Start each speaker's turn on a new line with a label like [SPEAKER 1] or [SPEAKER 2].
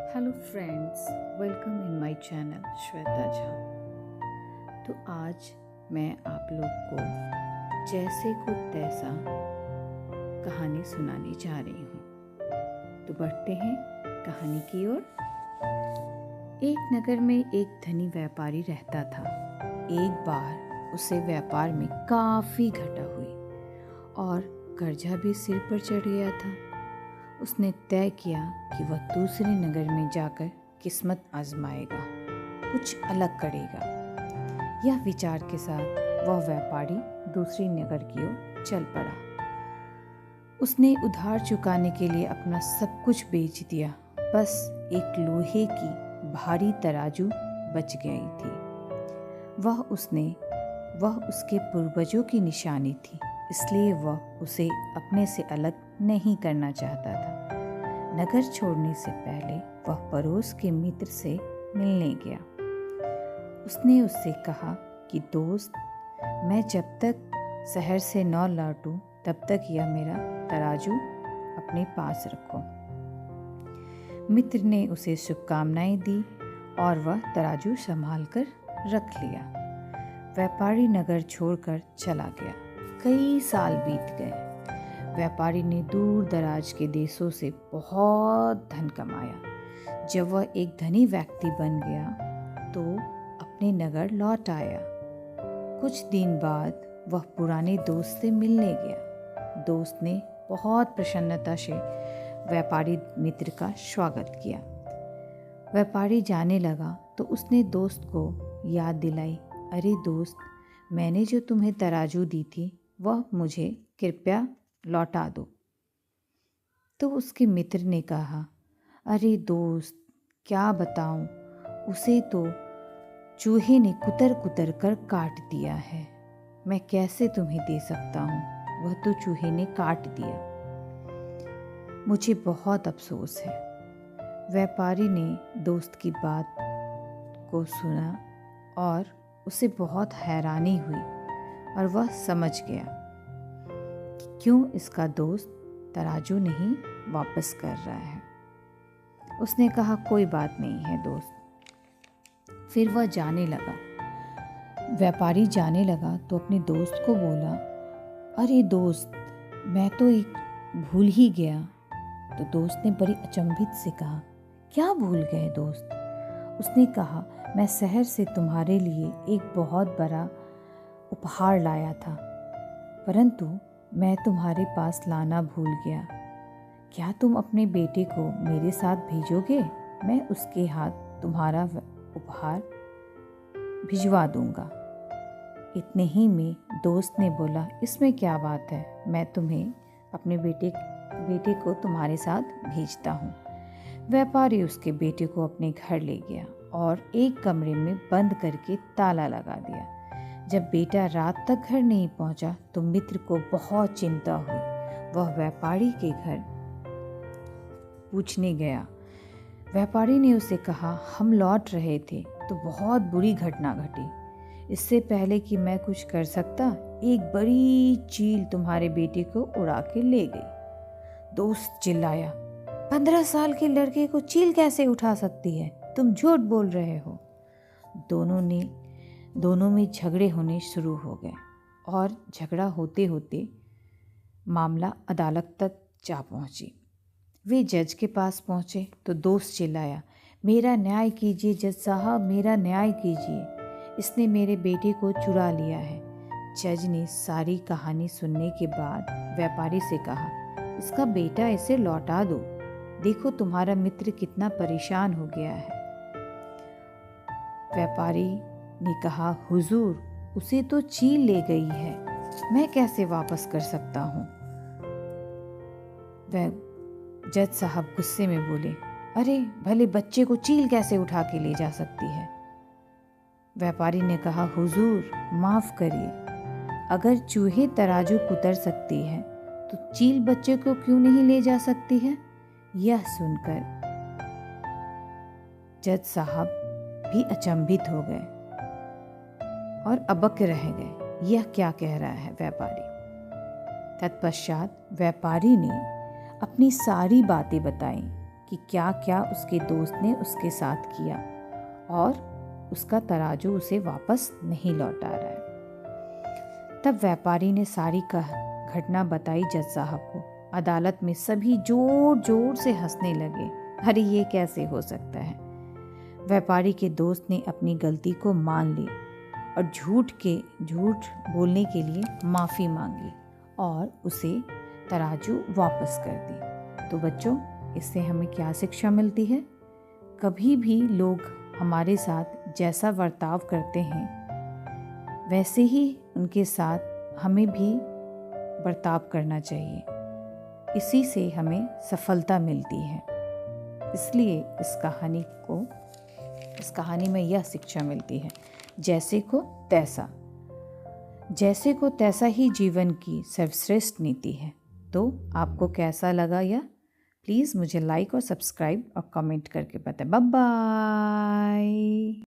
[SPEAKER 1] Hello friends, welcome in my channel Shweta Jha. तो आज मैं आप लोग को जैसे को तैसा कहानी सुनाने जा रही हूँ। तो बढ़ते हैं कहानी की ओर। एक नगर में एक धनी व्यापारी रहता था। एक बार उसे व्यापार में काफ़ी घाटा हुई और कर्जा भी सिर पर चढ़ गया था। उसने तय किया कि वह दूसरे नगर में जाकर किस्मत आजमाएगा, कुछ अलग करेगा। यह विचार के साथ वह व्यापारी दूसरी नगर की ओर चल पड़ा। उसने उधार चुकाने के लिए अपना सब कुछ बेच दिया, बस एक लोहे की भारी तराजू बच गई थी। वह उसके पूर्वजों की निशानी थी, इसलिए वह उसे अपने से अलग नहीं करना चाहता था। नगर छोड़ने से पहले वह पड़ोस के मित्र से मिलने गया। उसने उससे कहा कि दोस्त, मैं जब तक शहर से न लौटूं तब तक यह मेरा तराजू अपने पास रखो। मित्र ने उसे शुभकामनाएं दी और वह तराजू संभाल कर रख लिया। व्यापारी नगर छोड़कर चला गया। कई साल बीत गए। व्यापारी ने दूर दराज के देशों से बहुत धन कमाया। जब वह एक धनी व्यक्ति बन गया तो अपने नगर लौट आया। कुछ दिन बाद वह पुराने दोस्त से मिलने गया। दोस्त ने बहुत प्रसन्नता से व्यापारी मित्र का स्वागत किया। व्यापारी जाने लगा तो उसने दोस्त को याद दिलाई, अरे दोस्त, मैंने जो तुम्हें तराजू दी थी वह मुझे कृपया लौटा दो। तो उसके मित्र ने कहा, अरे दोस्त, क्या बताऊं, उसे तो चूहे ने कुतर कुतर कर काट दिया है। मैं कैसे तुम्हें दे सकता हूँ, वह तो चूहे ने काट दिया। मुझे बहुत अफसोस है। व्यापारी ने दोस्त की बात को सुना और उसे बहुत हैरानी हुई और वह समझ गया कि क्यों इसका दोस्त तराजू नहीं वापस कर रहा है। उसने कहा, कोई बात नहीं है दोस्त। फिर वह जाने लगा। व्यापारी जाने लगा तो अपने दोस्त को बोला, अरे दोस्त, मैं तो एक भूल ही गया। तो दोस्त ने बड़ी अचंभित से कहा, क्या भूल गए दोस्त? उसने कहा, मैं शहर से तुम्हारे लिए एक बहुत बड़ा उपहार लाया था, परंतु मैं तुम्हारे पास लाना भूल गया। क्या तुम अपने बेटे को मेरे साथ भेजोगे? मैं उसके हाथ तुम्हारा उपहार भिजवा दूंगा। इतने ही में दोस्त ने बोला, इसमें क्या बात है, मैं तुम्हें अपने बेटे को तुम्हारे साथ भेजता हूँ। व्यापारी उसके बेटे को अपने घर ले गया और एक कमरे में बंद करके ताला लगा दिया। जब बेटा रात तक घर नहीं पहुंचा तो मित्र को बहुत चिंता हुई। वह व्यापारी के घर पूछने गया। व्यापारी ने उसे कहा, हम लौट रहे थे तो बहुत बुरी घटना घटी। इससे पहले कि मैं कुछ कर सकता, एक बड़ी चील तुम्हारे बेटे को उड़ा के ले गई। दोस्त चिल्लाया, 15 साल के लड़के को चील कैसे उठा सकती है? तुम झूठ बोल रहे हो। दोनों में झगड़े होने शुरू हो गए और झगड़ा होते होते मामला अदालत तक जा पहुंची। वे जज के पास पहुंचे तो दोस्त चिल्लाया, मेरा न्याय कीजिए जज साहब, मेरा न्याय कीजिए, इसने मेरे बेटे को चुरा लिया है। जज ने सारी कहानी सुनने के बाद व्यापारी से कहा, इसका बेटा इसे लौटा दो, देखो तुम्हारा मित्र कितना परेशान हो गया है। व्यापारी ने कहा, हुजूर, उसे तो चील ले गई है, मैं कैसे वापस कर सकता हूँ? जज साहब गुस्से में बोले, अरे भले बच्चे को चील कैसे उठा के ले जा सकती है? व्यापारी ने कहा, हुजूर माफ करिए, अगर चूहे तराजू कुतर सकती है तो चील बच्चे को क्यों नहीं ले जा सकती है? यह सुनकर जज साहब भी अचंभित हो गए और अबक रह गए, यह क्या कह रहा है व्यापारी। तत्पश्चात व्यापारी ने अपनी सारी बातें बताई कि क्या क्या उसके दोस्त ने उसके साथ किया और उसका तराजू उसे वापस नहीं लौटा रहा है। तब व्यापारी ने सारी घटना बताई जज साहब को। अदालत में सभी जोर जोर से हंसने लगे। अरे ये कैसे हो सकता है। व्यापारी के दोस्त ने अपनी गलती को मान ली और झूठ बोलने के लिए माफ़ी मांगी और उसे तराजू वापस कर दी। तो बच्चों, इससे हमें क्या शिक्षा मिलती है? कभी भी लोग हमारे साथ जैसा बर्ताव करते हैं वैसे ही उनके साथ हमें भी बर्ताव करना चाहिए। इसी से हमें सफलता मिलती है। इसलिए इस कहानी में यह शिक्षा मिलती है, जैसे को तैसा ही जीवन की सर्वश्रेष्ठ नीति है। तो आपको कैसा लगा यह? प्लीज़ मुझे लाइक और सब्सक्राइब और कमेंट करके बताएं। Bye bye.